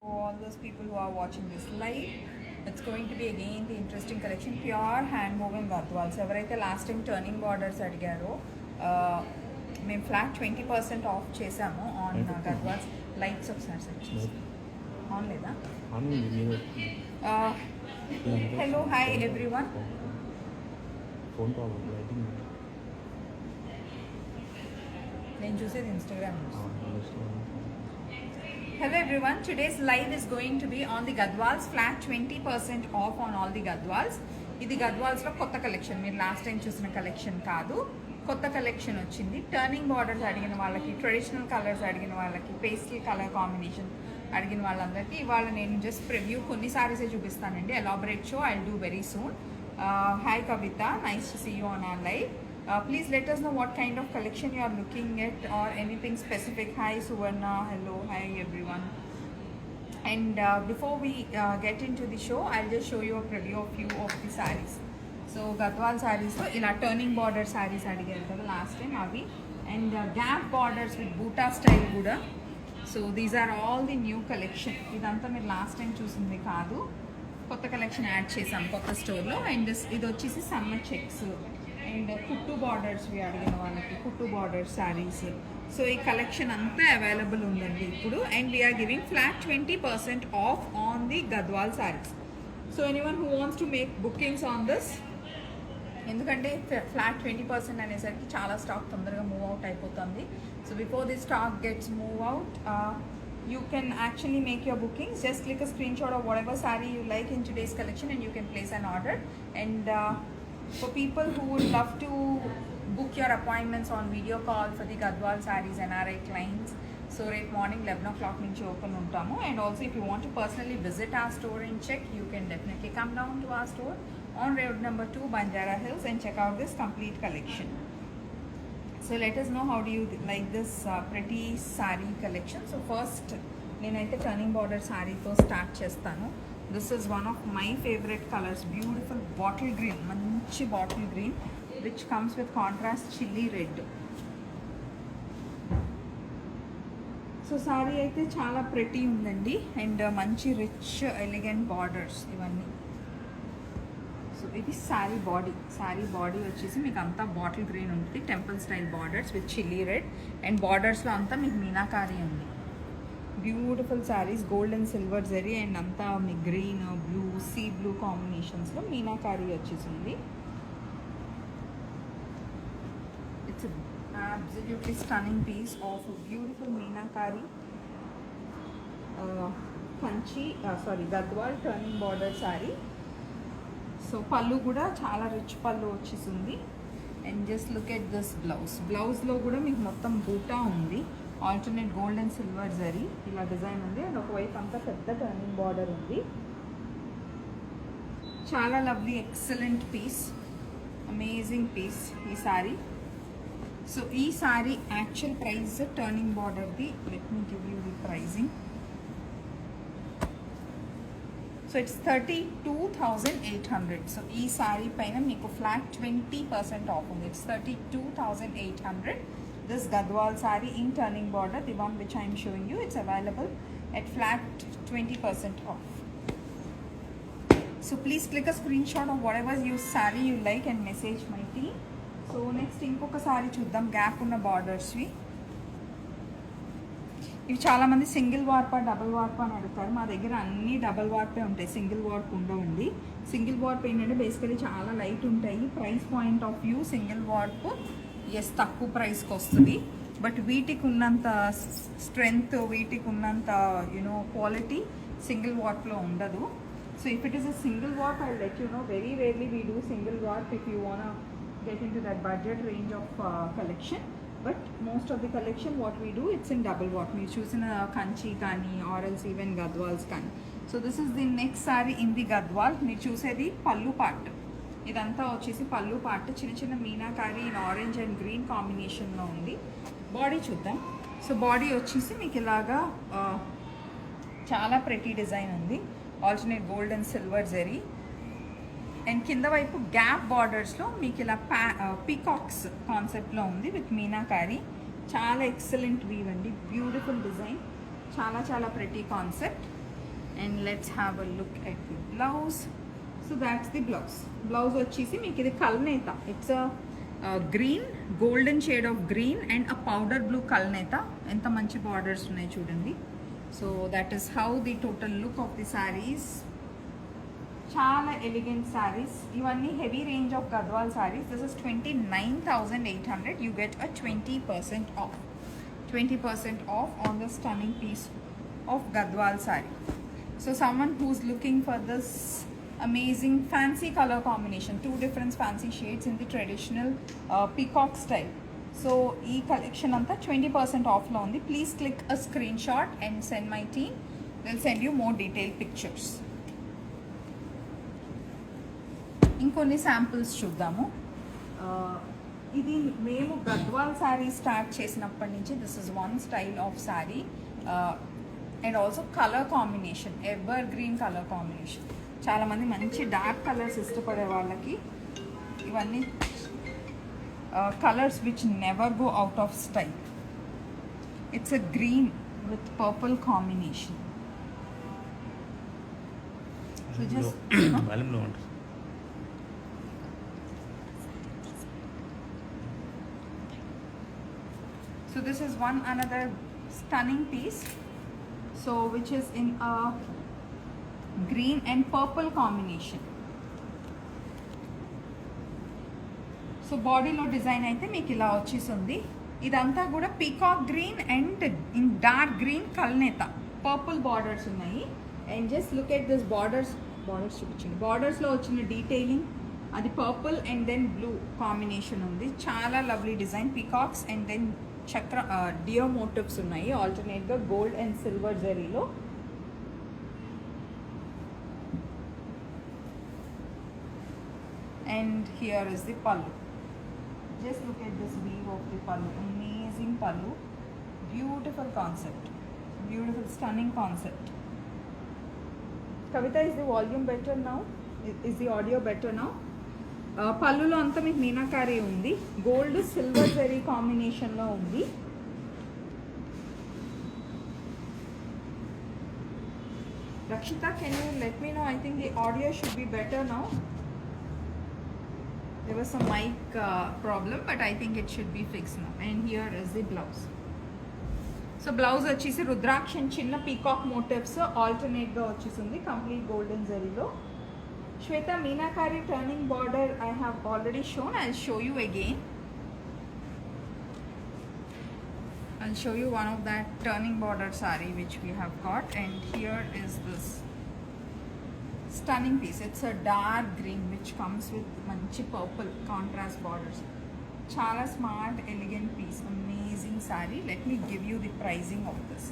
All those people who are watching this live, it's going to be again the interesting collection, pure hand woven gadwals. ఎవరైతే last time turning borders అడిగారో మేము flat 20% of చేసాము on Gadwals. Lights ఒకసారి set చేసి on లేదా? Hello hi everyone. నేను చూసేది Instagram. Hello everyone, today's live is going to be on the Gadwals, flat 20% off on all the Gadwals. ఇది గద్వాల్స్లో కొత్త collection, మీరు లాస్ట్ టైం చూసిన కలెక్షన్ కాదు, కొత్త కలెక్షన్ వచ్చింది. టర్నింగ్ బార్డర్స్ అడిగిన వాళ్ళకి, ట్రెడిషనల్ కలర్స్ అడిగిన వాళ్ళకి, పేస్టల్ కలర్ కాంబినేషన్ అడిగిన వాళ్ళందరికీ ఇవాళ నేను జస్ట్ ప్రివ్యూ కొన్ని సారీసే చూపిస్తానండి. Elaborate show I do very soon. Hi Kavitha, nice to see you on our live. Please let us know what kind of collection you are looking at or anything specific. Hi Suvarna, hello, hi everyone. And before we get into the show, I'll just show you a preview of few of the sarees. So Gadwal sarees lo ila turning border sarees adigaru kada last time avi, and gap borders with buta style kuda. So these are all the new collection. Idantha meer last time chusindi kaadu, kotta collection add chesam kotta store lo. And ఇది వచ్చేసి summer checks and కుట్టు బార్డర్స్వి అడిగిన వాళ్ళకి కుట్టు border saris. So ఈ collection అంతా available ఉందండి ఇప్పుడు. And we're giving flat 20% off on the Gadwal saris. So anyone who wants to make bookings on this, ఎందుకంటే ఫ్లాట్ 20% అనేసరికి చాలా స్టాక్ తొందరగా మూవ్ అవుట్ అయిపోతుంది. So before the stock gets move out, you can actually make your bookings. Just click a screenshot of whatever saree you like in today's collection and you can place an order. And for people who would love to book your appointments on video call for the Gadwal sarees NRI clients, so right morning 11 o'clock nunchi open untamu. And also if you want to personally visit our store and check, you can definitely come down to our store on road number 2 Banjara Hills and check out this complete collection. So let us know how do you like this pretty saree collection. So first nenaithe turning border saree tho start chestanu. This is one of my favorite colors, beautiful bottle green, manchi bottle green, which comes with contrast chilli red. So saree aithe chaala pretty undandi and manchi rich elegant borders ivanni. So ఇది saree body వచ్చేసి మీకు అంతా bottle green ఉంటుంది, temple style borders with chilli red. And బార్డర్స్లో అంతా మీకు మీనాకారి ఉంది. Beautiful saris, gold and silver zari and అంతా మీ గ్రీన్ బ్లూ సీ బ్లూ కాంబినేషన్స్లో మీనాకారి వచ్చేసింది. It's absolutely stunning piece of beautiful meenakari Gadwal turning border sari. So పళ్ళు కూడా చాలా రిచ్ పళ్ళు వచ్చేసింది. And just look at this బ్లౌజ్లో కూడా మీకు మొత్తం బూటా ఉంది, alternate gold and silver zari ఇలా డిజైన్ ఉంది. అండ్ ఒకవైపు అంతా పెద్ద టర్నింగ్ బార్డర్ ఉంది. చాలా lovely excellent piece, amazing piece ఈ సారీ. సో ఈ సారీ యాక్చువల్ ప్రైస్ టర్నింగ్ బార్డర్ది, let me give you the pricing. So it's 32,800. So ఈ సారీ పైన మీకు ఫ్లాట్ 20% ఆఫ్ ఉంది. It's 32,800. This Gadwal saree in turning border, the one which I am showing you, it's available at flat 20% off. So please click a screenshot of whatever saree you like and message my team. So next ఇంకొక sorry చూద్దాం, gap ఉన్న బార్డర్స్వి. ఇవి చాలామంది single వార్పా double వార్పా అని అడుగుతారు. మా దగ్గర అన్నీ డబుల్ వార్పే ఉంటాయి, సింగిల్ వార్ప్ ఉండవండి. సింగిల్ వార్ప్ ఏంటంటే బేసికలీ చాలా లైట్ ఉంటాయి. Price point of view single warp తక్కువ ప్రైస్కి వస్తుంది, బట్ వీటికి ఉన్నంత స్ట్రెంగ్త్, వీటికి ఉన్నంత క్వాలిటీ సింగిల్ వార్ప్లో ఉండదు. So if it is a single warp I let you know. Very rarely we do single warp if you want get in to that budget range of collection. But most of the collection what we do it's in double warp. మీరు చూసిన కంచి కానీ ఆర్ఎల్స్ even Gadwals కానీ. So this is the next sorry in the Gadwal. మీరు చూసేది పళ్ళు part, ఇదంతా వచ్చేసి పళ్ళు పార్ట్ చిన్న చిన్న meenakari in orange and green కాంబినేషన్లో ఉంది. బాడీ చూద్దాం. సో బాడీ వచ్చేసి మీకు ఇలాగా చాలా ప్రెటీ డిజైన్ ఉంది, alternate gold and silver zari. And కింద వైపు గ్యాప్ బార్డర్స్లో మీకు ఇలా పీకాక్స్ కాన్సెప్ట్లో ఉంది విత్ మీనాకారి. చాలా ఎక్సలెంట్ వీవ్ అండి, బ్యూటిఫుల్ డిజైన్, చాలా చాలా pretty concept. And let's have a look at the blouse. So that's the blouse. Blouse వచ్చేసి మీకు ఇది కల్నేత. It's green, golden shade of green and a powder blue కల్నేత. ఎంత మంచి బార్డర్స్ ఉన్నాయి చూడండి. So that is how the total look of the saris. చాలా ఎలిగెంట్ శారీస్. ఇవన్నీ heavy range of Gadwal saris. This is 29,800. You get a 20% of. 20% off on the stunning piece of Gadwal saree. So someone who's looking for this amazing fancy color combination, 2 different fancy shades in the traditional peacock style. So ee collection anta 20% off lo undi. Please click a screenshot and send my team. They'll send you more detailed pictures. ఇంకొన్ని samples చూద్దాము. ఇది మేము Gadwal sari start చేసినప్పటి నుంచి this is one style of sari and also colour combination, ever green colour combination. చాలామంది మంచి dark colours ఇష్టపడే వాళ్ళకి ఇవన్నీ colours which never go out of style. It's a green with purple combination. So just so this is one another stunning piece, so which is in a green and purple combination. So బాడీలో design అయితే మీకు ఇలా వచ్చేసింది. ఇదంతా కూడా peacock green and in dark green కల్నేత purple borders ఉన్నాయి. And just look at this borders చూపించండి. బార్డర్స్లో వచ్చిన డీటెయిలింగ్ అది purple and then blue combination ఉంది. చాలా lovely design. Peacocks and then chakra డియో మోటివ్స్ ఉన్నాయి ఆల్టర్నేట్గా గోల్డ్ అండ్ సిల్వర్ జరీలో. And here is the pallu. Just look at this weave of the pallu. Amazing పల్లు. Beautiful concept, beautiful stunning concept. Kavitha, is the volume better now? Is the audio better now? పళ్ళులో అంతా మీకు మీనాకారీ ఉంది. Gold silver zari కాంబినేషన్లో ఉంది. Rakshita, can you let me know? I think the audio should be better now. There was some mic problem, but I think it should be fixed now. And here is the blouse. So blouse వచ్చేసి రుద్రాక్ష చిన్న peacock motifs ఆల్టర్నేట్గా వచ్చేసింది complete golden జరీలో. Shweta, Meenakari turning border I have already shown. I'll show you again. I'll show you one of that turning border saree which we have got. And here is this stunning piece. It's a dark green which comes with manchi purple contrast borders. Chala smart, elegant piece. Amazing saree. Let me give you the pricing of this.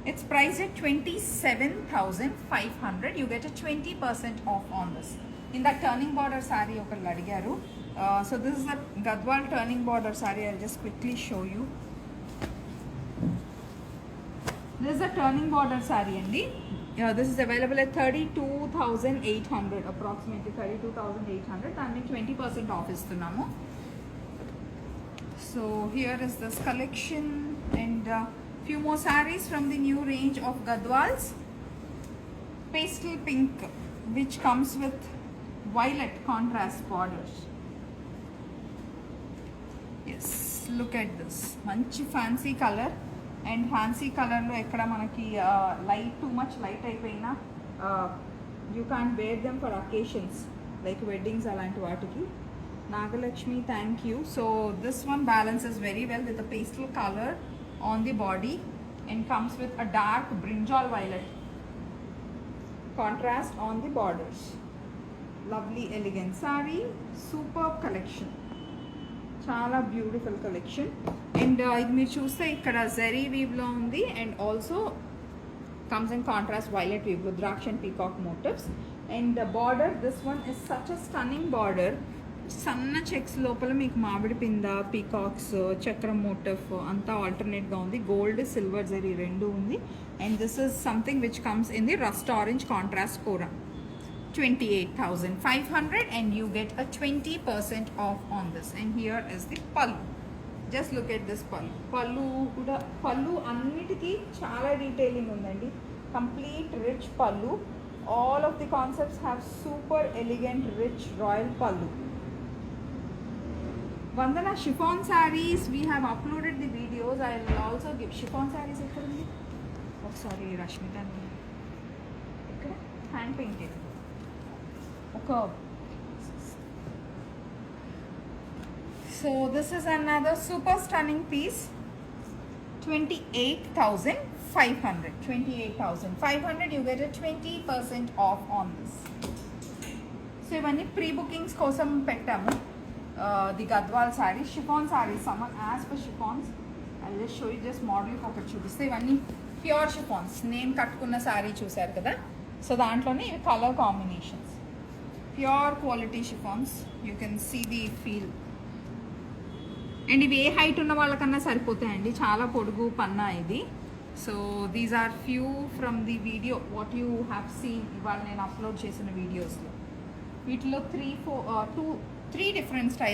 It's priced at 27,500. You get a 20% off on this. In that turning border saree okaru adigaru. So this is the Gadwal turning border saree. I'll just quickly show you. This is a turning border saree andi. This is available at 32,800, approximately 32,800. Danni 20% off istunnamo. So here is this collection and few more sarees from the new range of Gadwals. Pastel pink which comes with violet contrast borders. Yes, look at this. Manchi fancy color, and fancy color lo ekkada manaki light, too much light అయిపోయినా you can't wear them for occasions like weddings alanti vaatiki. Nagalakshmi, thank you. So this one balances very well with the pastel color on the body and comes with a dark brinjal violet contrast on the borders. Lovely elegant saree, superb collection, chala beautiful collection. And ఇది మీరు చూస్తే ఇక్కడ zari weave లో ఉంది and also comes in contrast violet weave, Rudraksha and peacock motifs. And the border, this one is such a stunning border. సన్న checks లోపల మీకు మామిడి పింద, పీకాక్స్, చక్రం మోటిఫ్ అంతా ఆల్టర్నేట్గా ఉంది. గోల్డ్ సిల్వర్ జరీ రెండు ఉంది. And this is something which comes in the rust orange contrast kora. 28,500 and you get a 20% off on this. And here is the pallu. Just look at this పళ్ళు. పళ్ళు కూడా పళ్ళు అన్నిటికీ చాలా డీటెయిలింగ్ ఉందండి. కంప్లీట్ రిచ్ పళ్ళు. All of the concepts have super elegant rich royal పళ్ళు. Vandana chiffon sarees, we have uploaded the videos. I will also give chiffon sarees ekkada undi. Oh sorry Rashmita, ikkada hand painted oka. So this is another super stunning piece. 28,500. 28,500 you get a 20% off on this. So ivanni pre-bookings kosam pettamu. The Gadwal sarees, chiffon sarees, someone asked for chiffons. I'll just show you, just model ఒకటి చూపిస్తే ఇవన్నీ pure chiffons. నేను కట్టుకున్న sorry చూసారు కదా, so దాంట్లోనే ఇవి colour combinations, pure quality chiffons. You can see the feel. And ఇవి ఏ హైట్ ఉన్న వాళ్ళకన్నా సరిపోతాయండి, చాలా పొడుగు పన్నా ఇది. So these are few from the video what you have seen. ఇవాళ నేను అప్లోడ్ చేసిన వీడియోస్లో వీటిలో 3 different styles